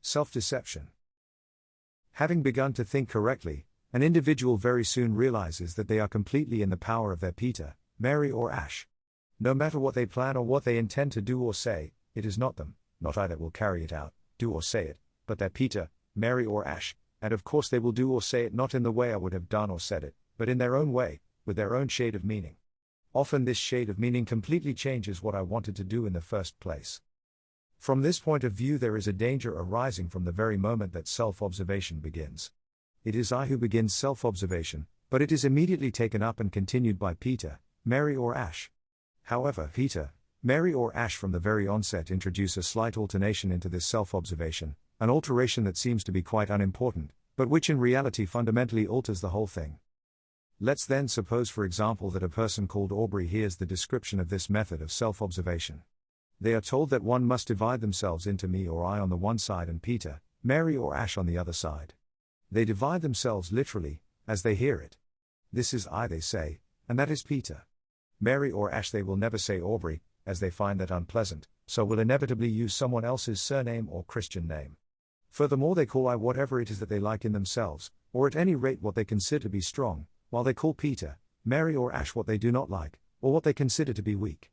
Self-deception. Having begun to think correctly, an individual very soon realizes that they are completely in the power of their Peter, Mary or Ash. No matter what they plan or what they intend to do or say, it is not them, not I that will carry it out, do or say it, but their Peter, Mary or Ash, and of course they will do or say it not in the way I would have done or said it, but in their own way, with their own shade of meaning. Often this shade of meaning completely changes what I wanted to do in the first place. From this point of view there is a danger arising from the very moment that self-observation begins. It is I who begins self-observation, but it is immediately taken up and continued by Peter, Mary or Ash. However, Peter, Mary or Ash from the very onset introduce a slight alteration into this self-observation, an alteration that seems to be quite unimportant, but which in reality fundamentally alters the whole thing. Let's then suppose for example that a person called Aubrey hears the description of this method of self-observation. They are told that one must divide themselves into me or I on the one side and Peter, Mary or Ash on the other side. They divide themselves literally, as they hear it. This is I they say, and that is Peter. Mary or Ash they will never say Aubrey, as they find that unpleasant, so will inevitably use someone else's surname or Christian name. Furthermore they call I whatever it is that they like in themselves, or at any rate what they consider to be strong, while they call Peter, Mary or Ash what they do not like, or what they consider to be weak.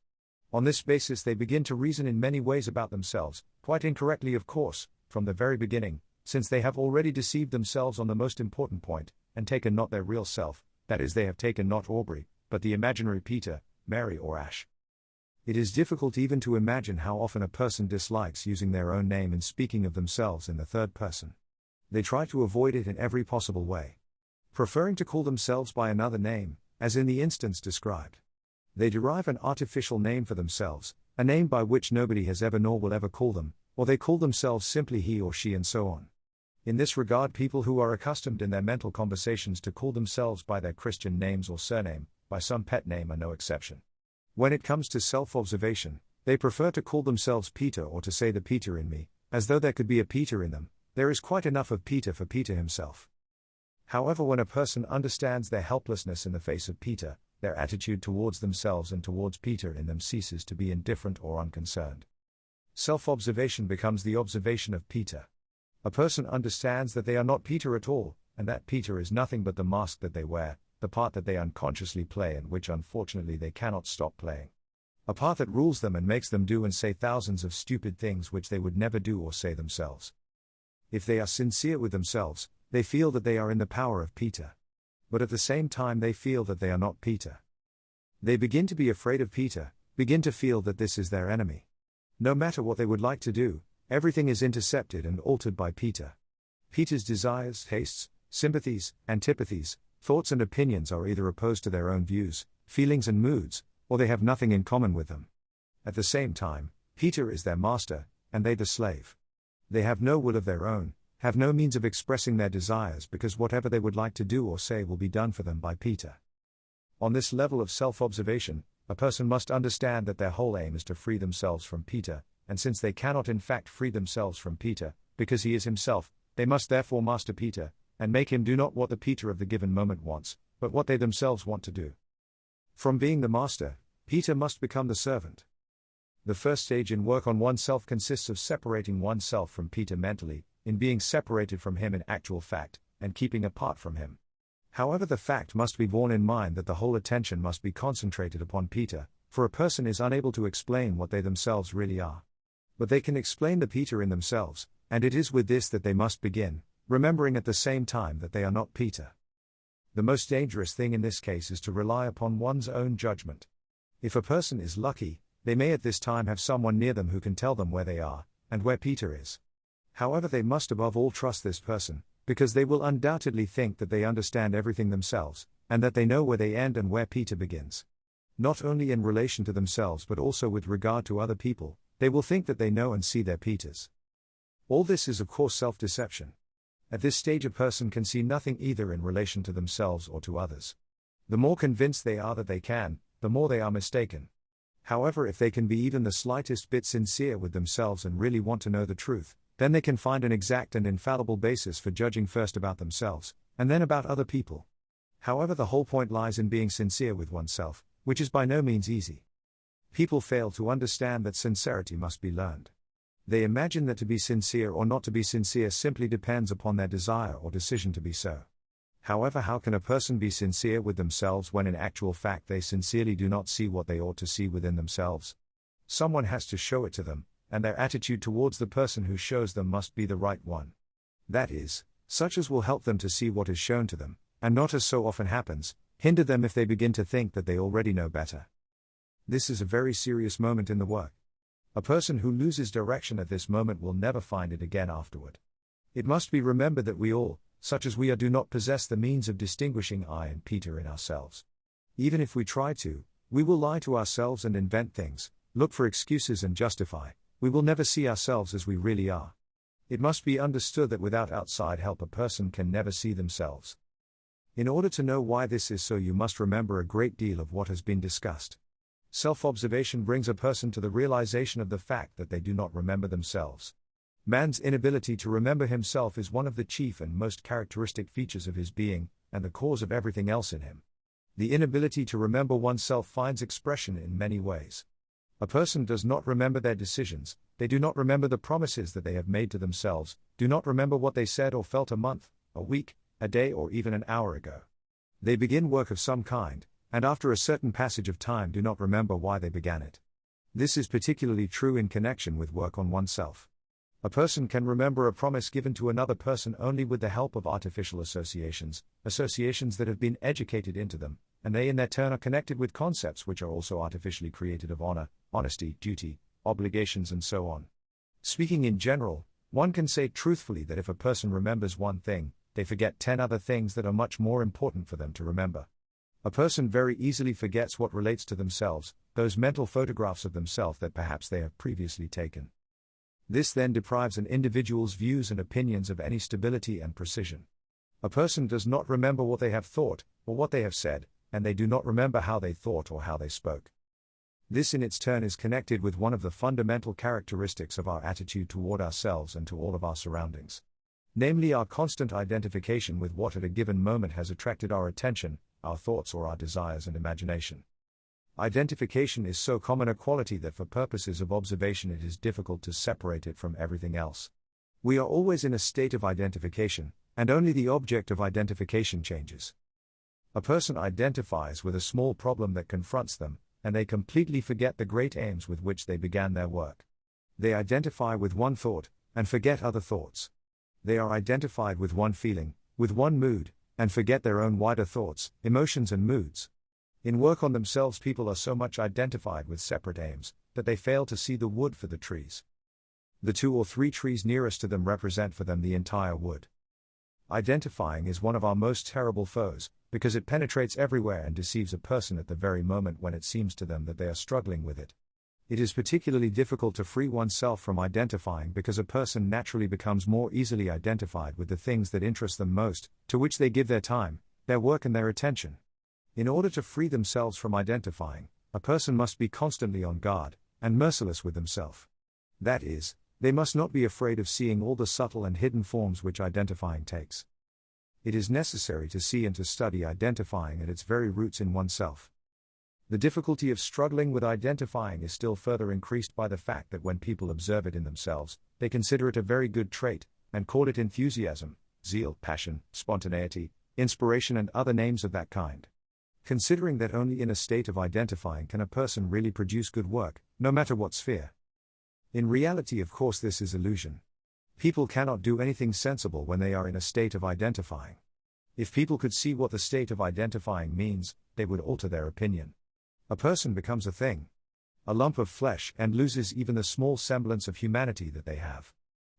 On this basis they begin to reason in many ways about themselves, quite incorrectly of course, from the very beginning, since they have already deceived themselves on the most important point, and taken not their real self, that is they have taken not Aubrey, but the imaginary Peter, Mary or Ash. It is difficult even to imagine how often a person dislikes using their own name in speaking of themselves in the third person. They try to avoid it in every possible way, preferring to call themselves by another name, as in the instance described. They derive an artificial name for themselves, a name by which nobody has ever nor will ever call them, or they call themselves simply he or she and so on. In this regard people who are accustomed in their mental conversations to call themselves by their Christian names or surname, by some pet name are no exception. When it comes to self-observation, they prefer to call themselves Peter or to say the Peter in me, as though there could be a Peter in them. There is quite enough of Peter for Peter himself. However, when a person understands their helplessness in the face of Peter, their attitude towards themselves and towards Peter in them ceases to be indifferent or unconcerned. Self-observation becomes the observation of Peter. A person understands that they are not Peter at all, and that Peter is nothing but the mask that they wear, the part that they unconsciously play and which unfortunately they cannot stop playing. A part that rules them and makes them do and say thousands of stupid things which they would never do or say themselves. If they are sincere with themselves, they feel that they are in the power of Peter. But at the same time they feel that they are not Peter. They begin to be afraid of Peter, begin to feel that this is their enemy. No matter what they would like to do, everything is intercepted and altered by Peter. Peter's desires, tastes, sympathies, antipathies, thoughts and opinions are either opposed to their own views, feelings and moods, or they have nothing in common with them. At the same time, Peter is their master, and they the slave. They have no will of their own, have no means of expressing their desires because whatever they would like to do or say will be done for them by Peter. On this level of self-observation, a person must understand that their whole aim is to free themselves from Peter, and since they cannot in fact free themselves from Peter, because he is himself, they must therefore master Peter, and make him do not what the Peter of the given moment wants, but what they themselves want to do. From being the master, Peter must become the servant. The first stage in work on oneself consists of separating oneself from Peter mentally, in being separated from him in actual fact, and keeping apart from him. However, the fact must be borne in mind that the whole attention must be concentrated upon Peter, for a person is unable to explain what they themselves really are. But they can explain the Peter in themselves, and it is with this that they must begin, remembering at the same time that they are not Peter. The most dangerous thing in this case is to rely upon one's own judgment. If a person is lucky, they may at this time have someone near them who can tell them where they are, and where Peter is. However, they must above all trust this person, because they will undoubtedly think that they understand everything themselves, and that they know where they end and where Peter begins. Not only in relation to themselves but also with regard to other people, they will think that they know and see their Peters. All this is of course self-deception. At this stage a person can see nothing either in relation to themselves or to others. The more convinced they are that they can, the more they are mistaken. However, if they can be even the slightest bit sincere with themselves and really want to know the truth, then they can find an exact and infallible basis for judging first about themselves, and then about other people. However, the whole point lies in being sincere with oneself, which is by no means easy. People fail to understand that sincerity must be learned. They imagine that to be sincere or not to be sincere simply depends upon their desire or decision to be so. However, how can a person be sincere with themselves when in actual fact they sincerely do not see what they ought to see within themselves? Someone has to show it to them, and their attitude towards the person who shows them must be the right one. That is, such as will help them to see what is shown to them, and not, as so often happens, hinder them if they begin to think that they already know better. This is a very serious moment in the work. A person who loses direction at this moment will never find it again afterward. It must be remembered that we all, such as we are, do not possess the means of distinguishing I and Peter in ourselves. Even if we try to, we will lie to ourselves and invent things, look for excuses and justify. We will never see ourselves as we really are. It must be understood that without outside help a person can never see themselves. In order to know why this is so, you must remember a great deal of what has been discussed. Self-observation brings a person to the realization of the fact that they do not remember themselves. Man's inability to remember himself is one of the chief and most characteristic features of his being, and the cause of everything else in him. The inability to remember oneself finds expression in many ways. A person does not remember their decisions, they do not remember the promises that they have made to themselves, do not remember what they said or felt a month, a week, a day, or even an hour ago. They begin work of some kind, and after a certain passage of time do not remember why they began it. This is particularly true in connection with work on oneself. A person can remember a promise given to another person only with the help of artificial associations, associations that have been educated into them, and they in their turn are connected with concepts which are also artificially created of honor, honesty, duty, obligations, and so on. Speaking in general, one can say truthfully that if a person remembers one thing, they forget 10 other things that are much more important for them to remember. A person very easily forgets what relates to themselves, those mental photographs of themselves that perhaps they have previously taken. This then deprives an individual's views and opinions of any stability and precision. A person does not remember what they have thought, or what they have said, and they do not remember how they thought or how they spoke. This in its turn is connected with one of the fundamental characteristics of our attitude toward ourselves and to all of our surroundings. Namely, our constant identification with what at a given moment has attracted our attention, our thoughts or our desires and imagination. Identification is so common a quality that for purposes of observation it is difficult to separate it from everything else. We are always in a state of identification, and only the object of identification changes. A person identifies with a small problem that confronts them, and they completely forget the great aims with which they began their work. They identify with one thought, and forget other thoughts. They are identified with one feeling, with one mood, and forget their own wider thoughts, emotions and moods. In work on themselves, people are so much identified with separate aims, that they fail to see the wood for the trees. The 2 or 3 trees nearest to them represent for them the entire wood. Identifying is one of our most terrible foes, because it penetrates everywhere and deceives a person at the very moment when it seems to them that they are struggling with it. It is particularly difficult to free oneself from identifying because a person naturally becomes more easily identified with the things that interest them most, to which they give their time, their work and their attention. In order to free themselves from identifying, a person must be constantly on guard, and merciless with themselves. That is, they must not be afraid of seeing all the subtle and hidden forms which identifying takes. It is necessary to see and to study identifying at its very roots in oneself. The difficulty of struggling with identifying is still further increased by the fact that when people observe it in themselves, they consider it a very good trait, and call it enthusiasm, zeal, passion, spontaneity, inspiration and other names of that kind. Considering that only in a state of identifying can a person really produce good work, no matter what sphere. In reality, of course, this is illusion. People cannot do anything sensible when they are in a state of identifying. If people could see what the state of identifying means, they would alter their opinion. A person becomes a thing, a lump of flesh, and loses even the small semblance of humanity that they have.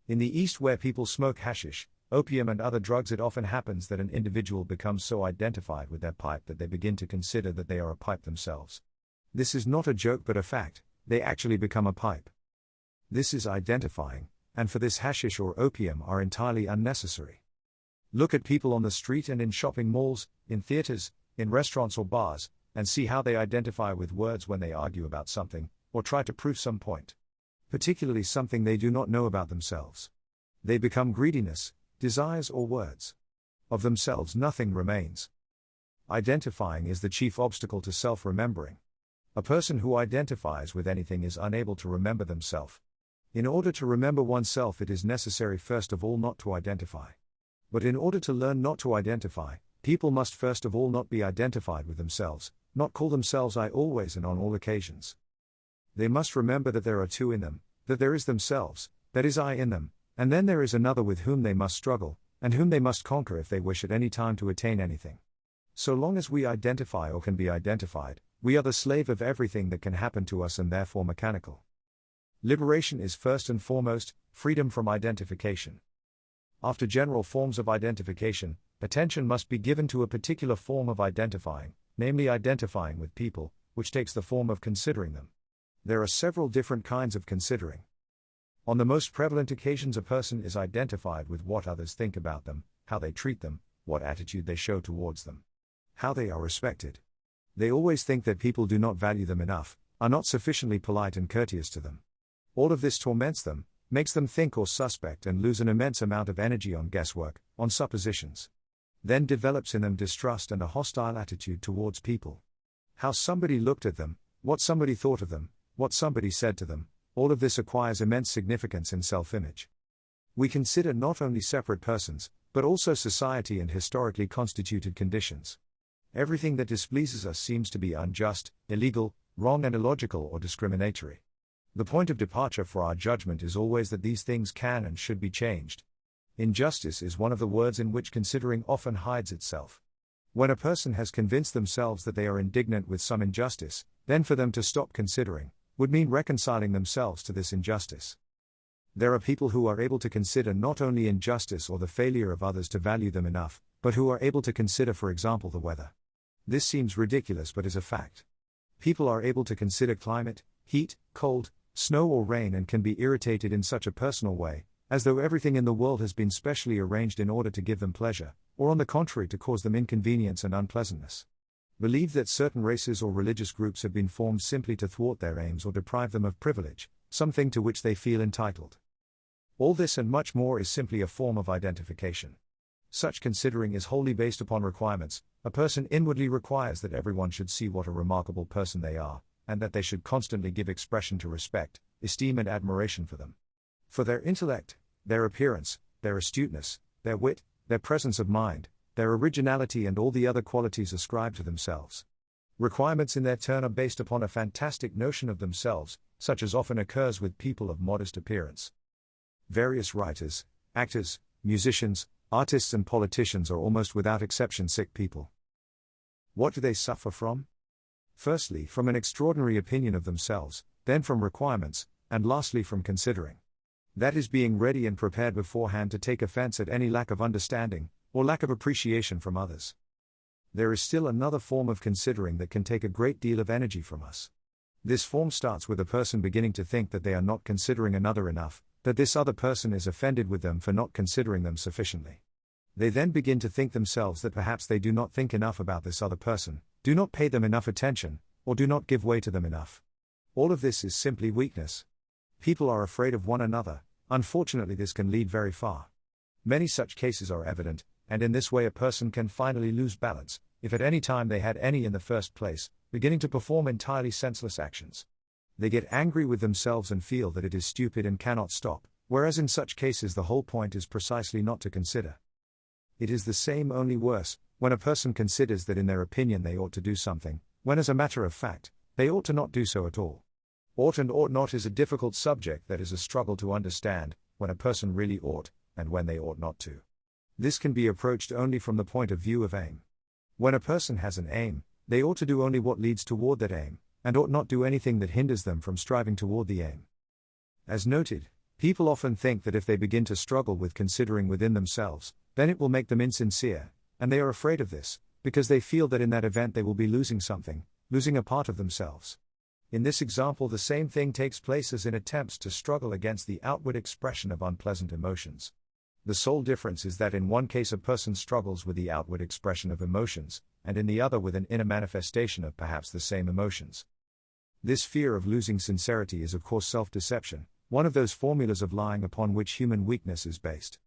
In the East, where people smoke hashish, opium and other drugs, it often happens that an individual becomes so identified with their pipe that they begin to consider that they are a pipe themselves. This is not a joke but a fact, they actually become a pipe. This is identifying, and for this hashish or opium are entirely unnecessary. Look at people on the street and in shopping malls, in theaters, in restaurants or bars, and see how they identify with words when they argue about something, or try to prove some point. Particularly something they do not know about themselves. They become greediness, desires or words. Of themselves nothing remains. Identifying is the chief obstacle to self-remembering. A person who identifies with anything is unable to remember themselves. In order to remember oneself, it is necessary first of all not to identify. But in order to learn not to identify, people must first of all not be identified with themselves, not call themselves I always and on all occasions. They must remember that there are two in them, that there is themselves, that is I in them, and then there is another with whom they must struggle, and whom they must conquer if they wish at any time to attain anything. So long as we identify or can be identified, we are the slave of everything that can happen to us and therefore mechanical. Liberation is first and foremost freedom from identification. After general forms of identification, attention must be given to a particular form of identifying, namely identifying with people, which takes the form of considering them. There are several different kinds of considering. On the most prevalent occasions, a person is identified with what others think about them, how they treat them, what attitude they show towards them, how they are respected. They always think that people do not value them enough, are not sufficiently polite and courteous to them. All of this torments them, makes them think or suspect and lose an immense amount of energy on guesswork, on suppositions. Then develops in them distrust and a hostile attitude towards people. How somebody looked at them, what somebody thought of them, what somebody said to them, all of this acquires immense significance in self-image. We consider not only separate persons, but also society and historically constituted conditions. Everything that displeases us seems to be unjust, illegal, wrong and illogical or discriminatory. The point of departure for our judgment is always that these things can and should be changed. Injustice is one of the words in which considering often hides itself. When a person has convinced themselves that they are indignant with some injustice, then for them to stop considering would mean reconciling themselves to this injustice. There are people who are able to consider not only injustice or the failure of others to value them enough, but who are able to consider, for example, the weather. This seems ridiculous but is a fact. People are able to consider climate, heat, cold, snow or rain and can be irritated in such a personal way, as though everything in the world has been specially arranged in order to give them pleasure, or on the contrary to cause them inconvenience and unpleasantness. Believe that certain races or religious groups have been formed simply to thwart their aims or deprive them of privilege, something to which they feel entitled. All this and much more is simply a form of identification. Such considering is wholly based upon requirements. A person inwardly requires that everyone should see what a remarkable person they are, and that they should constantly give expression to respect, esteem and admiration for them. For their intellect, their appearance, their astuteness, their wit, their presence of mind, their originality and all the other qualities ascribed to themselves. Requirements in their turn are based upon a fantastic notion of themselves, such as often occurs with people of modest appearance. Various writers, actors, musicians, artists and politicians are almost without exception sick people. What do they suffer from? Firstly, from an extraordinary opinion of themselves, then from requirements, and lastly from considering. That is being ready and prepared beforehand to take offense at any lack of understanding, or lack of appreciation from others. There is still another form of considering that can take a great deal of energy from us. This form starts with a person beginning to think that they are not considering another enough, that this other person is offended with them for not considering them sufficiently. They then begin to think themselves that perhaps they do not think enough about this other person, do not pay them enough attention, or do not give way to them enough. All of this is simply weakness. People are afraid of one another. Unfortunately, this can lead very far. Many such cases are evident, and in this way a person can finally lose balance, if at any time they had any in the first place, beginning to perform entirely senseless actions. They get angry with themselves and feel that it is stupid and cannot stop, whereas in such cases the whole point is precisely not to consider. It is the same, only worse, when a person considers that in their opinion they ought to do something, when as a matter of fact, they ought to not do so at all. Ought and ought not is a difficult subject that is a struggle to understand, when a person really ought, and when they ought not to. This can be approached only from the point of view of aim. When a person has an aim, they ought to do only what leads toward that aim, and ought not do anything that hinders them from striving toward the aim. As noted, people often think that if they begin to struggle with considering within themselves, then it will make them insincere, and they are afraid of this, because they feel that in that event they will be losing something, losing a part of themselves. In this example, the same thing takes place as in attempts to struggle against the outward expression of unpleasant emotions. The sole difference is that in one case a person struggles with the outward expression of emotions, and in the other with an inner manifestation of perhaps the same emotions. This fear of losing sincerity is of course self-deception, one of those formulas of lying upon which human weakness is based.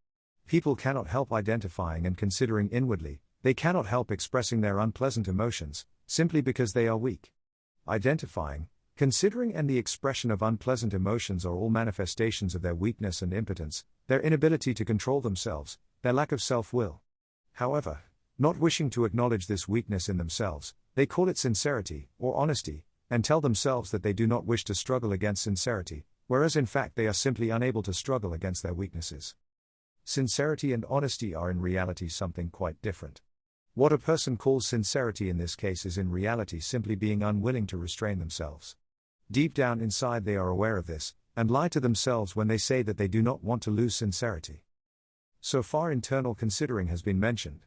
People cannot help identifying and considering inwardly, they cannot help expressing their unpleasant emotions, simply because they are weak. Identifying, Considering and the expression of unpleasant emotions are all manifestations of their weakness and impotence, their inability to control themselves, their lack of self-will. However, not wishing to acknowledge this weakness in themselves, they call it sincerity, or honesty, and tell themselves that they do not wish to struggle against sincerity, whereas in fact they are simply unable to struggle against their weaknesses. Sincerity and honesty are in reality something quite different. What a person calls sincerity in this case is in reality simply being unwilling to restrain themselves. Deep down inside they are aware of this, and lie to themselves when they say that they do not want to lose sincerity. So far internal considering has been mentioned.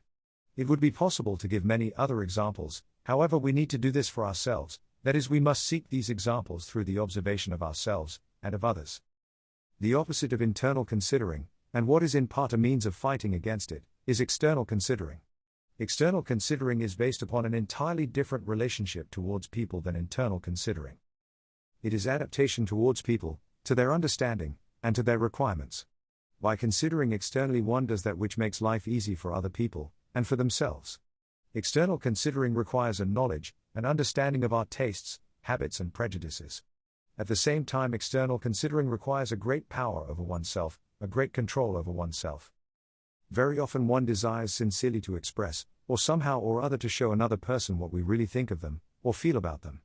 It would be possible to give many other examples, however we need to do this for ourselves, that is we must seek these examples through the observation of ourselves, and of others. The opposite of internal considering, and what is in part a means of fighting against it, is external considering. External considering is based upon an entirely different relationship towards people than internal considering. It is adaptation towards people, to their understanding, and to their requirements. By considering externally one does that which makes life easy for other people, and for themselves. External considering requires a knowledge, an understanding of our tastes, habits and prejudices. At the same time external considering requires a great power over oneself, a great control over oneself. Very often one desires sincerely to express, or somehow or other to show another person what we really think of them, or feel about them.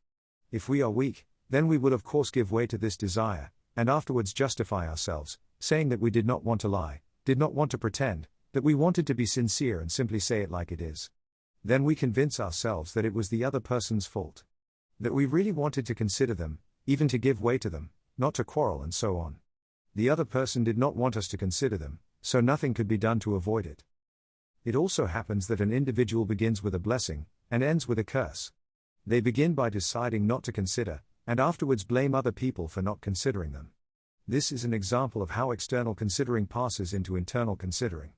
If we are weak, then we will of course give way to this desire, and afterwards justify ourselves, saying that we did not want to lie, did not want to pretend, that we wanted to be sincere and simply say it like it is. Then we convince ourselves that it was the other person's fault. That we really wanted to consider them, even to give way to them, not to quarrel and so on. The other person did not want us to consider them, so nothing could be done to avoid it. It also happens that an individual begins with a blessing, and ends with a curse. They begin by deciding not to consider, and afterwards blame other people for not considering them. This is an example of how external considering passes into internal considering.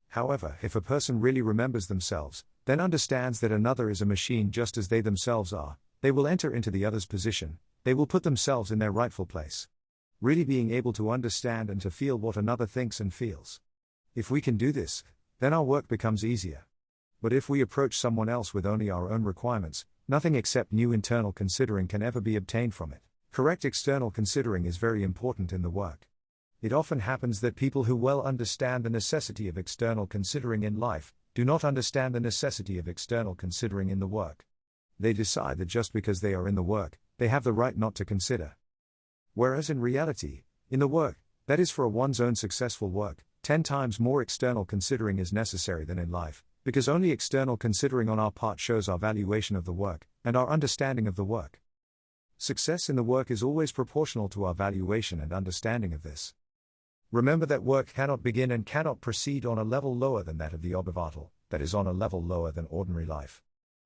However, if a person really remembers themselves, then understands that another is a machine just as they themselves are, they will enter into the other's position, they will put themselves in their rightful place. Really being able to understand and to feel what another thinks and feels. If we can do this, then our work becomes easier. But if we approach someone else with only our own requirements, nothing except new internal considering can ever be obtained from it. Correct external considering is very important in the work. It often happens that people who well understand the necessity of external considering in life, do not understand the necessity of external considering in the work. They decide that just because they are in the work, they have the right not to consider. Whereas in reality, in the work, that is for one's own successful work, 10 times more external considering is necessary than in life, because only external considering on our part shows our valuation of the work, and our understanding of the work. Success in the work is always proportional to our valuation and understanding of this. Remember that work cannot begin and cannot proceed on a level lower than that of the observatal, that is on a level lower than ordinary life.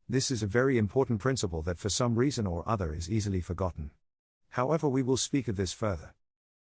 This is a very important principle that for some reason or other is easily forgotten. However, we will speak of this further.